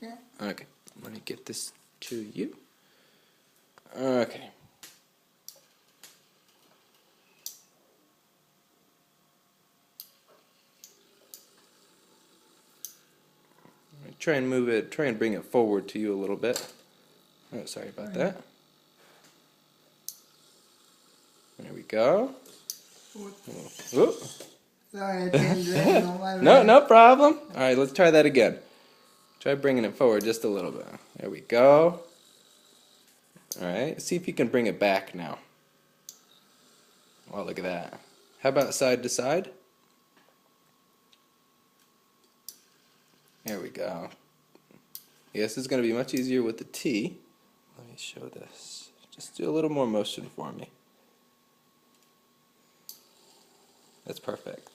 Yeah. Okay, let me get this to you. Okay. Try and move it, try and bring it forward to you a little bit. Oh, sorry about that. There we go. Whoop. Sorry, I didn't do it on my No, way. no problem. Alright, let's try that again. Try bringing it forward just a little bit. There we go. Alright, see if you can bring it back now. Oh, look at that. How about side to side? There we go. Yes, it's going to be much easier with the T. Let me show this. Just do a little more motion for me. That's perfect.